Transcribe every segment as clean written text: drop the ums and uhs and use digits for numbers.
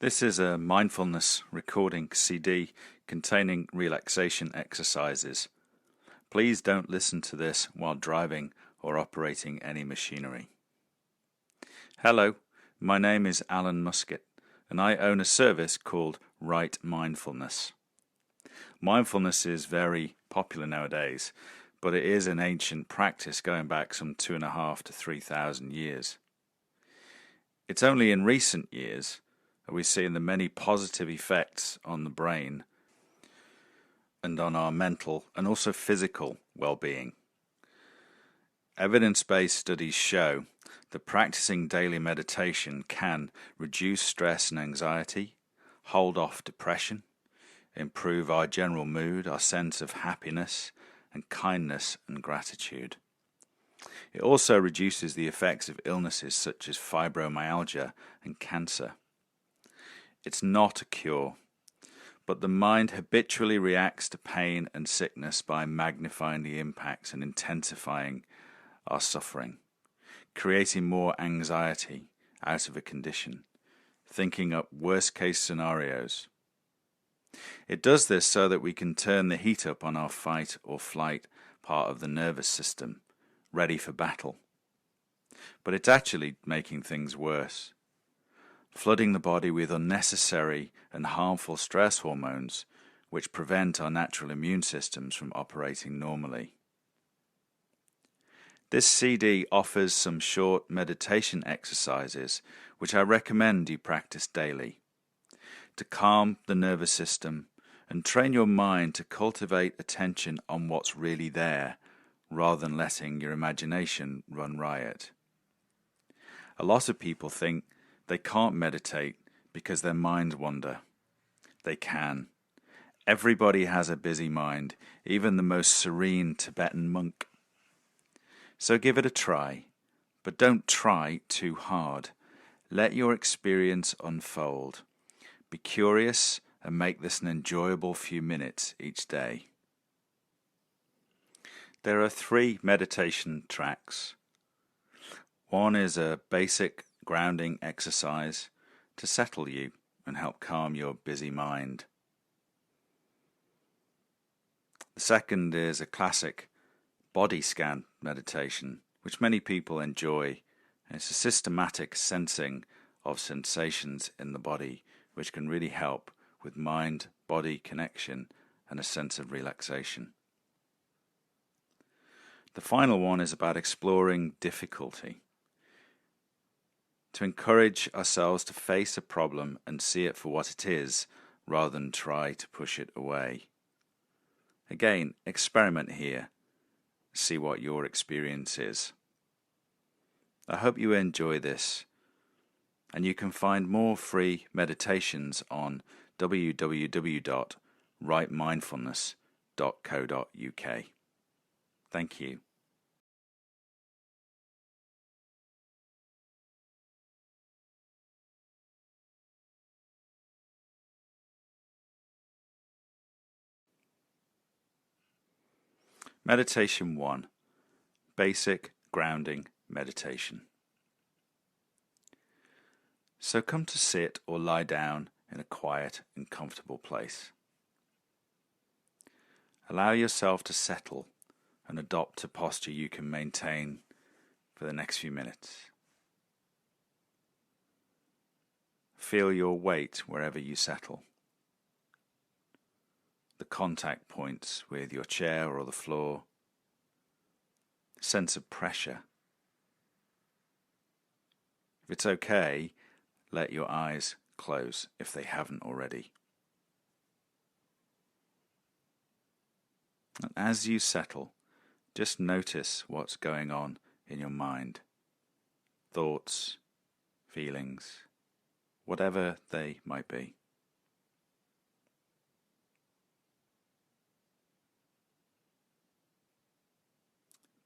This is a mindfulness recording CD containing relaxation exercises. Please don't listen to this while driving or operating any machinery. Hello, my name is Alan Muscat, and I own a service called Right Mindfulness. Mindfulness is very popular nowadays, but it is an ancient practice going back some 2,500 to 3,000 years. It's only in recent years that we're seeing the many positive effects on the brain and on our mental and also physical well-being. Evidence-based studies show that practicing daily meditation can reduce stress and anxiety, hold off depression, improve our general mood, our sense of happiness and kindness and gratitude. It also reduces the effects of illnesses such as fibromyalgia and cancer. It's not a cure, but the mind habitually reacts to pain and sickness by magnifying the impacts and intensifying our suffering, creating more anxiety out of a condition, thinking up worst-case scenarios. It does this so that we can turn the heat up on our fight or flight part of the nervous system, ready for battle. But it's actually making things worse, flooding the body with unnecessary and harmful stress hormones which prevent our natural immune systems from operating normally. This CD offers some short meditation exercises which I recommend you practice daily to calm the nervous system and train your mind to cultivate attention on what's really there rather than letting your imagination run riot. A lot of people think they can't meditate because their minds wander. They can. Everybody has a busy mind, even the most serene Tibetan monk. So give it a try, but don't try too hard. Let your experience unfold. Be curious and make this an enjoyable few minutes each day. There are 3 meditation tracks. One is a basic grounding exercise to settle you and help calm your busy mind. The second is a classic body scan meditation, which many people enjoy. It's a systematic sensing of sensations in the body, which can really help with mind-body connection and a sense of relaxation. The final one is about exploring difficulty, to encourage ourselves to face a problem and see it for what it is, rather than try to push it away. Again, experiment here. See what your experience is. I hope you enjoy this, and you can find more free meditations on www.rightmindfulness.co.uk. Thank you. Meditation 1. Basic grounding meditation. So come to sit or lie down in a quiet and comfortable place. Allow yourself to settle and adopt a posture you can maintain for the next few minutes. Feel your weight wherever you settle. The contact points with your chair or the floor, sense of pressure. If it's okay, let your eyes close if they haven't already. And as you settle, just notice what's going on in your mind. Thoughts, feelings, whatever they might be.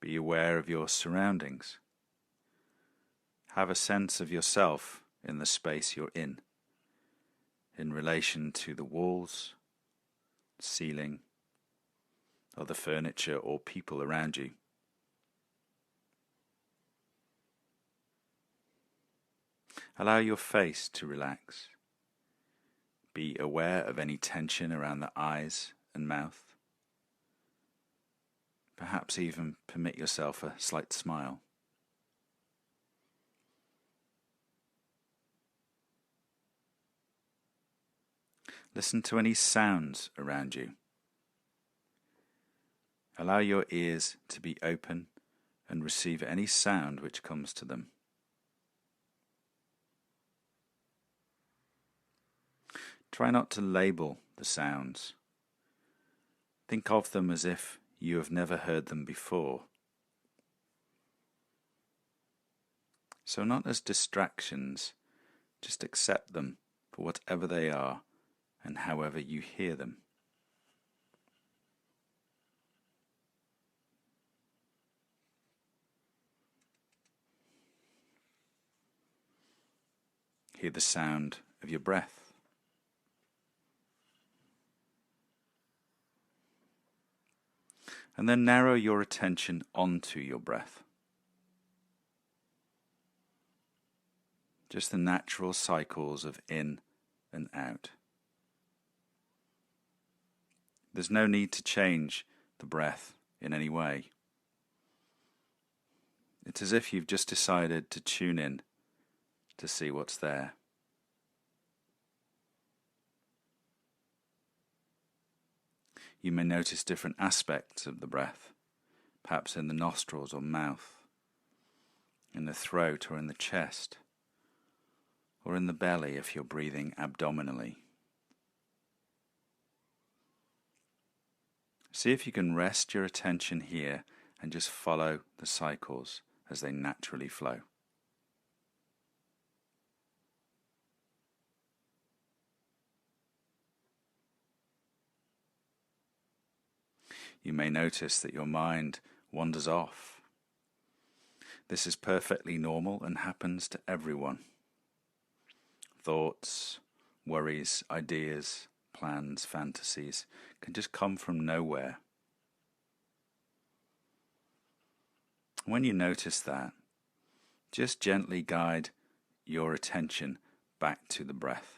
Be aware of your surroundings. Have a sense of yourself in the space you're in relation to the walls, ceiling, or the furniture or people around you. Allow your face to relax, Be aware of any tension around the eyes and mouth. Perhaps even permit yourself a slight smile. Listen to any sounds around you. Allow your ears to be open and receive any sound which comes to them. Try not to label the sounds. Think of them as if you have never heard them before. So not as distractions, just accept them for whatever they are and however you hear them. Hear the sound of your breath. And then narrow your attention onto your breath. Just the natural cycles of in and out. There's no need to change the breath in any way. It's as if you've just decided to tune in to see what's there. You may notice different aspects of the breath, perhaps in the nostrils or mouth, in the throat or in the chest, or in the belly if you're breathing abdominally. See if you can rest your attention here and just follow the cycles as they naturally flow. You may notice that your mind wanders off. This is perfectly normal and happens to everyone. Thoughts, worries, ideas, plans, fantasies can just come from nowhere. When you notice that, just gently guide your attention back to the breath.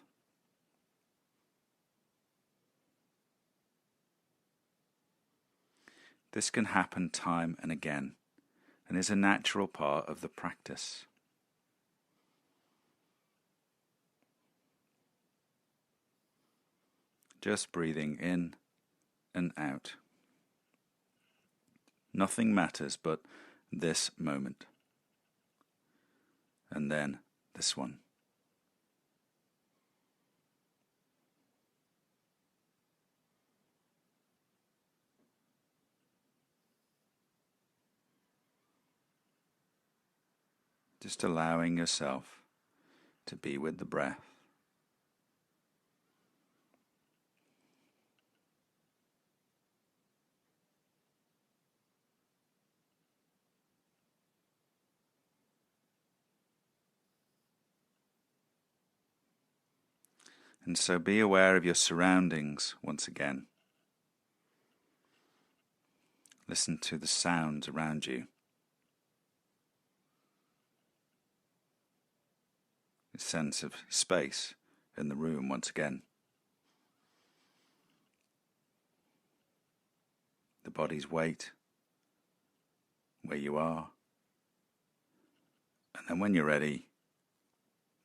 This can happen time and again, and is a natural part of the practice. Just breathing in and out. Nothing matters but this moment. And then this one. Just allowing yourself to be with the breath. And so be aware of your surroundings once again. Listen to the sounds around you. A sense of space in the room once again. The body's weight, where you are. And then when you're ready,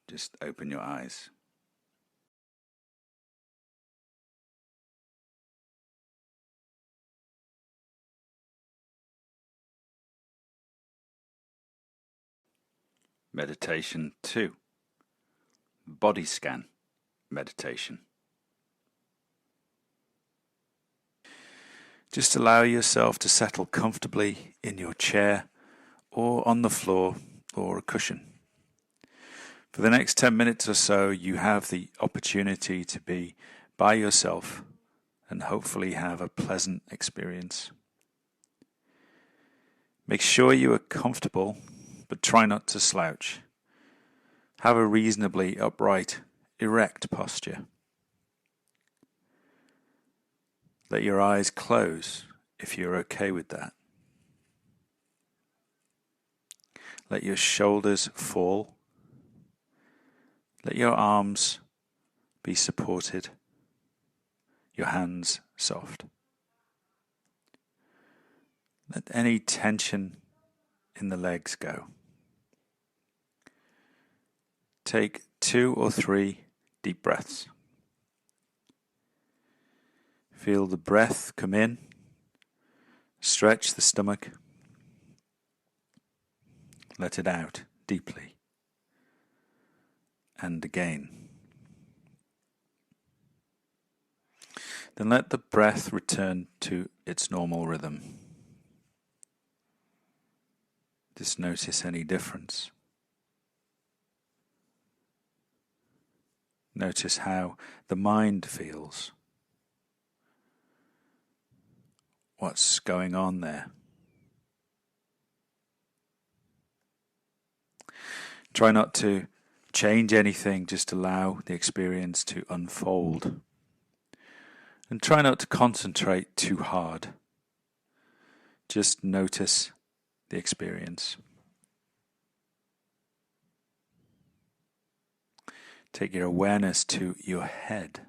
just open your eyes. Meditation 2. Body scan meditation. Just allow yourself to settle comfortably in your chair or on the floor or a cushion. For the next 10 minutes or so, you have the opportunity to be by yourself and hopefully have a pleasant experience. Make sure you are comfortable, but try not to slouch. Have a reasonably upright, erect posture. Let your eyes close if you're okay with that. Let your shoulders fall. Let your arms be supported, your hands soft. Let any tension in the legs go. Take 2 or 3 deep breaths. Feel the breath come in, stretch the stomach, let it out deeply, and again. Then let the breath return to its normal rhythm. Just notice any difference. Notice how the mind feels. What's going on there? Try not to change anything, just allow the experience to unfold. And try not to concentrate too hard. Just notice the experience. Take your awareness to your head.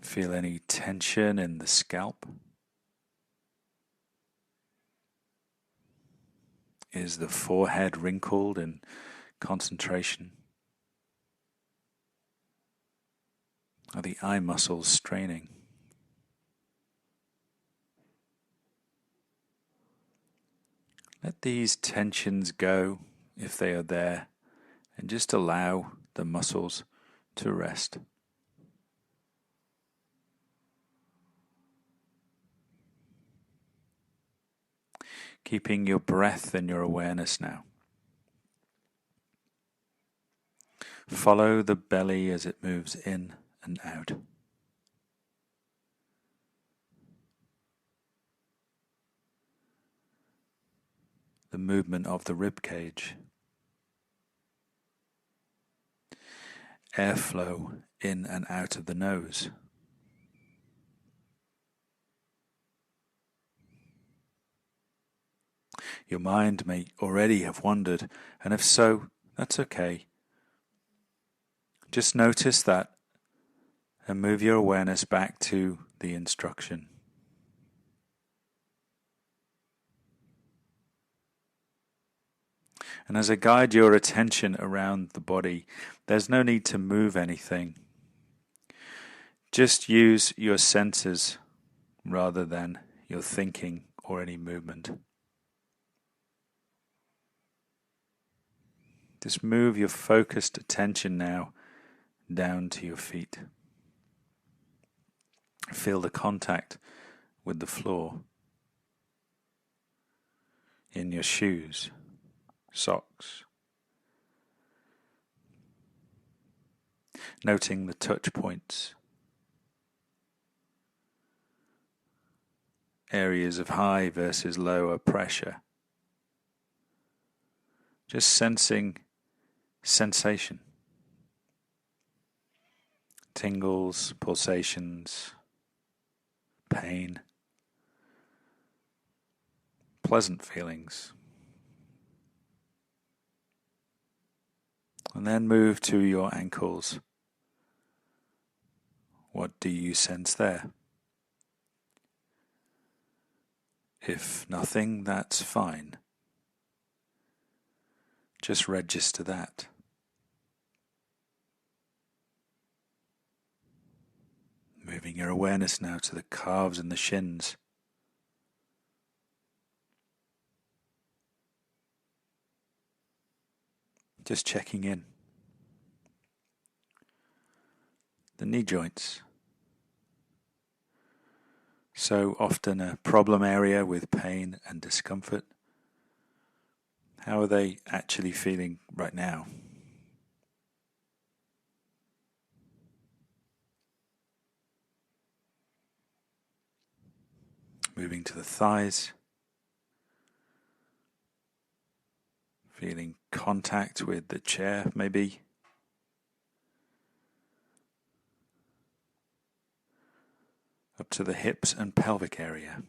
Feel any tension in the scalp. Is the forehead wrinkled in concentration? Are the eye muscles straining? Let these tensions go if they are there, and just allow the muscles to rest. Keeping your breath and your awareness now. Follow the belly as it moves in and out. The movement of the rib cage. Airflow in and out of the nose. Your mind may already have wandered, and if so, that's okay. Just notice that and move your awareness back to the instruction. And as I guide your attention around the body, there's no need to move anything. Just use your senses rather than your thinking or any movement. Just move your focused attention now down to your feet. Feel the contact with the floor, in your shoes, socks. Noting the touch points, areas of high versus lower pressure. Just sensing sensation, tingles, pulsations, pain, pleasant feelings. And then move to your ankles. What do you sense there? If nothing, that's fine. Just register that. Moving your awareness now to the calves and the shins. Just checking in. The knee joints. So often a problem area with pain and discomfort. How are they actually feeling right now? Moving to the thighs. Feeling contact with the chair, maybe. Up to the hips and pelvic area.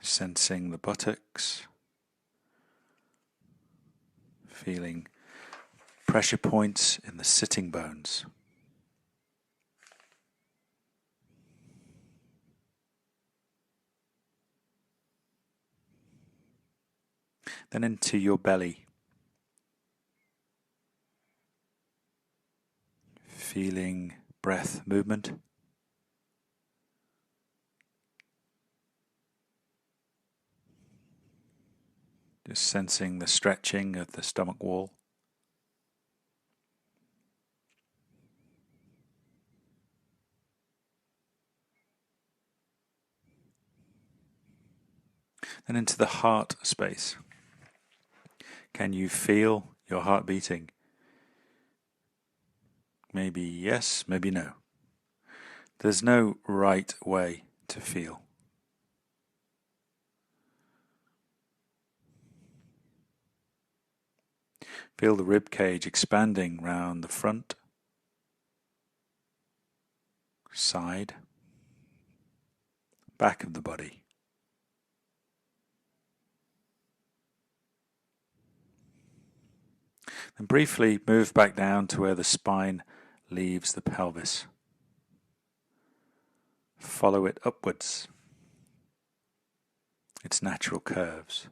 Sensing the buttocks, feeling pressure points in the sitting bones. Then into your belly, feeling breath movement. Just sensing the stretching of the stomach wall. Then into the heart space. Can you feel your heart beating? Maybe yes, maybe no. There's no right way to feel. Feel the rib cage expanding round the front, side, back of the body. Then briefly move back down to where the spine leaves the pelvis. Follow it upwards, its natural curves,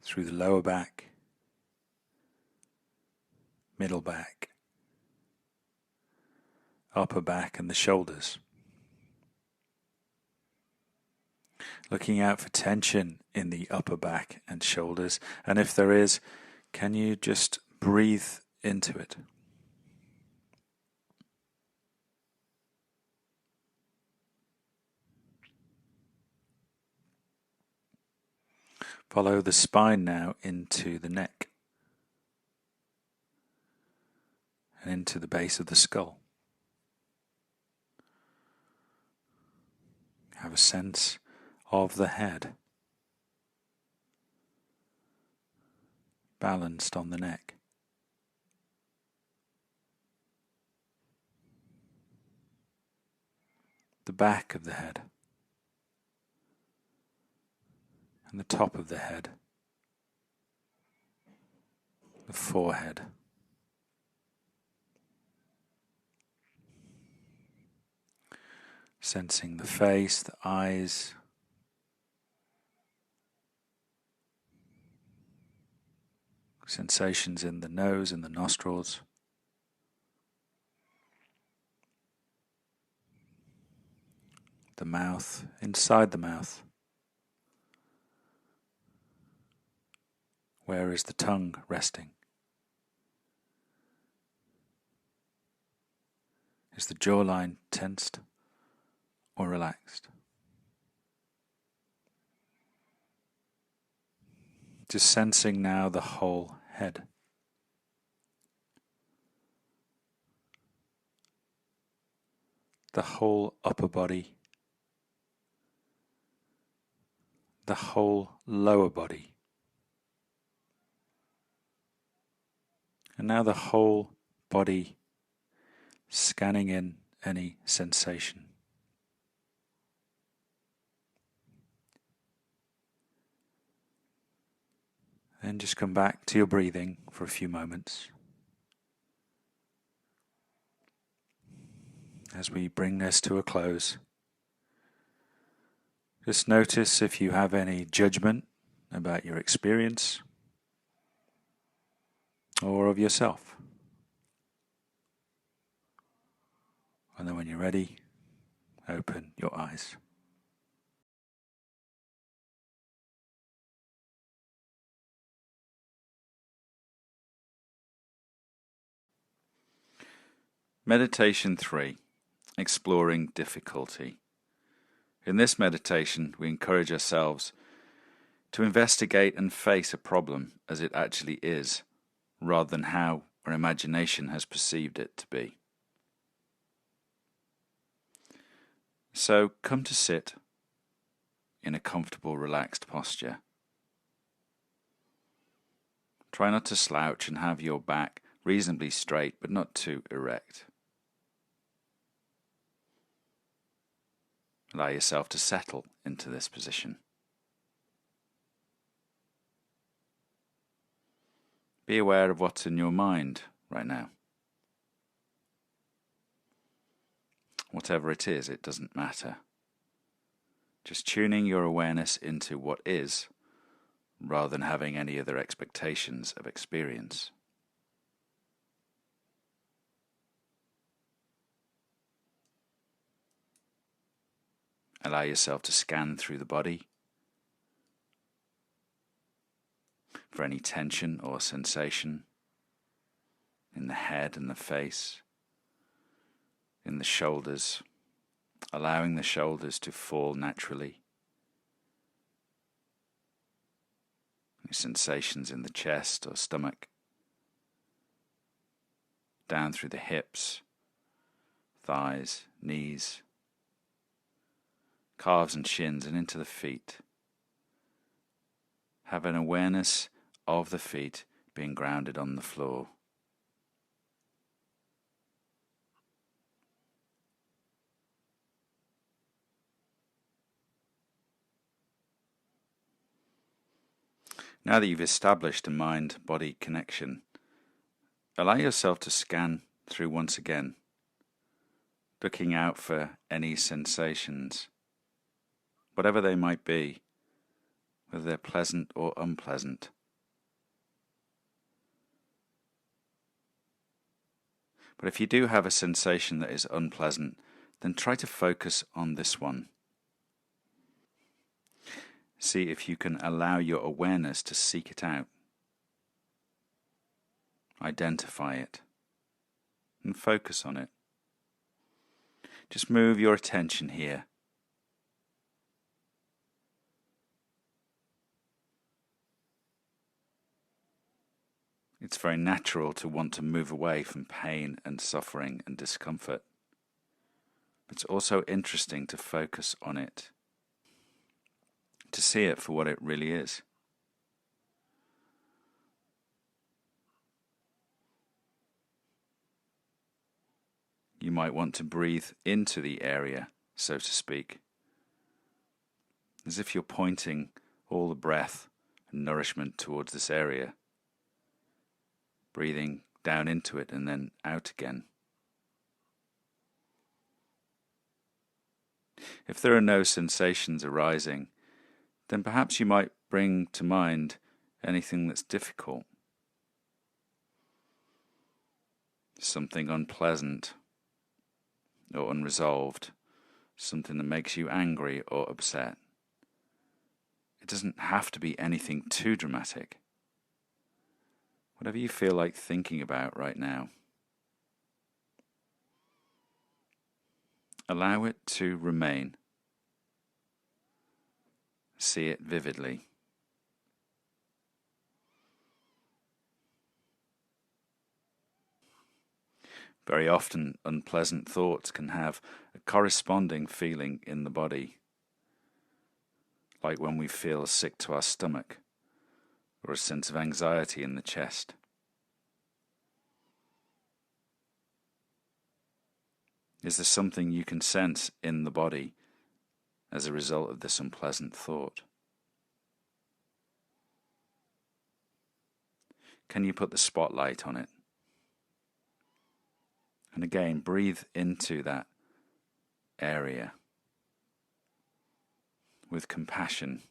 through the lower back, middle back, upper back and the shoulders. Looking out for tension in the upper back and shoulders, and if there is, can you just breathe into it? Follow the spine now into the neck and into the base of the skull. Have a sense of the head, balanced on the neck. The back of the head and the top of the head, the forehead. Sensing the face, the eyes, sensations in the nose and the nostrils. The mouth, inside the mouth. Where is the tongue resting? Is the jawline tensed or relaxed? Just sensing now the whole head. The whole upper body. The whole lower body. And now the whole body, scanning in any sensation. Then just come back to your breathing for a few moments. As we bring this to a close, just notice if you have any judgment about your experience or of yourself. And then when you're ready, open your eyes. Meditation 3. Exploring difficulty. In this meditation, we encourage ourselves to investigate and face a problem as it actually is, rather than how our imagination has perceived it to be. So come to sit in a comfortable, relaxed posture. Try not to slouch and have your back reasonably straight, but not too erect. Allow yourself to settle into this position. Be aware of what's in your mind right now. Whatever it is, it doesn't matter. Just tuning your awareness into what is, rather than having any other expectations of experience. Allow yourself to scan through the body for any tension or sensation in the head and the face, in the shoulders, allowing the shoulders to fall naturally. Any sensations in the chest or stomach, down through the hips, thighs, knees, calves and shins, and into the feet. Have an awareness of the feet being grounded on the floor. Now that you've established a mind-body connection, allow yourself to scan through once again, looking out for any sensations, whatever they might be, whether they're pleasant or unpleasant. But if you do have a sensation that is unpleasant, then try to focus on this one. See if you can allow your awareness to seek it out. Identify it and focus on it. Just move your attention here. It's very natural to want to move away from pain and suffering and discomfort. It's also interesting to focus on it, to see it for what it really is. You might want to breathe into the area, so to speak, as if you're pointing all the breath and nourishment towards this area, breathing down into it and then out again. If there are no sensations arising, then perhaps you might bring to mind anything that's difficult, something unpleasant or unresolved, something that makes you angry or upset. It doesn't have to be anything too dramatic. Whatever you feel like thinking about right now, allow it to remain. See it vividly. Very often, unpleasant thoughts can have a corresponding feeling in the body, like when we feel sick to our stomach, or a sense of anxiety in the chest. Is there something you can sense in the body as a result of this unpleasant thought? Can you put the spotlight on it? And again, breathe into that area with compassion,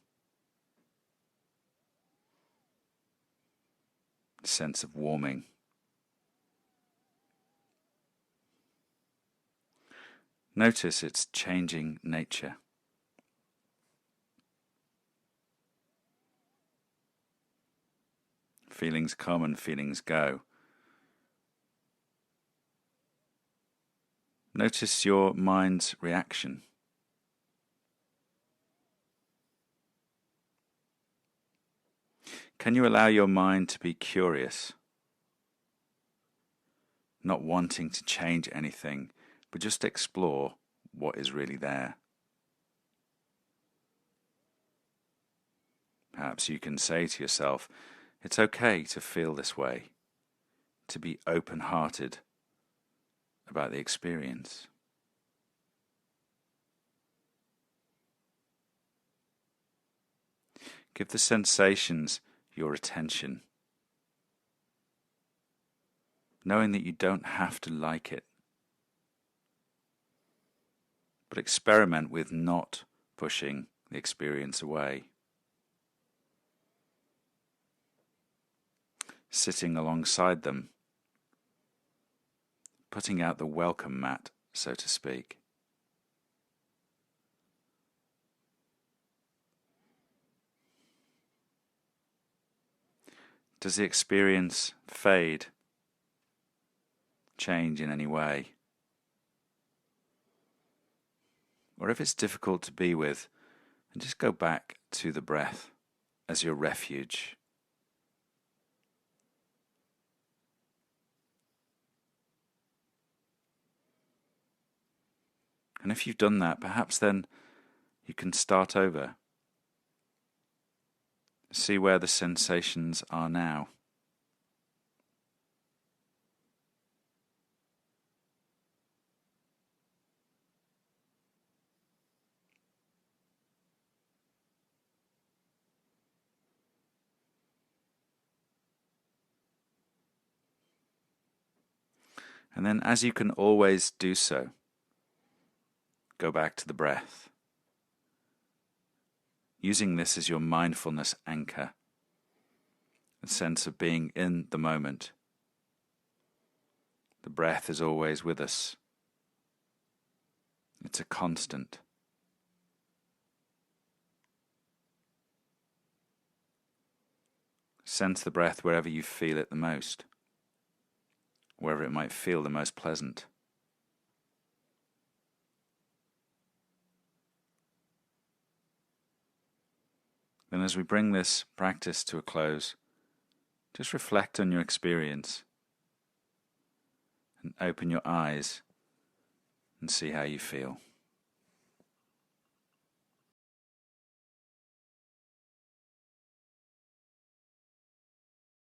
a sense of warming. Notice its changing nature. Feelings come and feelings go. Notice your mind's reaction. Can you allow your mind to be curious, not wanting to change anything, but just explore what is really there? Perhaps you can say to yourself, it's okay to feel this way, to be open-hearted about the experience. Give the sensations your attention, knowing that you don't have to like it, but experiment with not pushing the experience away. Sitting alongside them, putting out the welcome mat, so to speak. Does the experience fade, change in any way? Or if it's difficult to be with, then just go back to the breath as your refuge. And if you've done that, perhaps then you can start over. See where the sensations are now. And then, as you can always do so, go back to the breath, using this as your mindfulness anchor, a sense of being in the moment. The breath is always with us. It's a constant. Sense the breath wherever you feel it the most, wherever it might feel the most pleasant. Then as we bring this practice to a close, just reflect on your experience and open your eyes and see how you feel.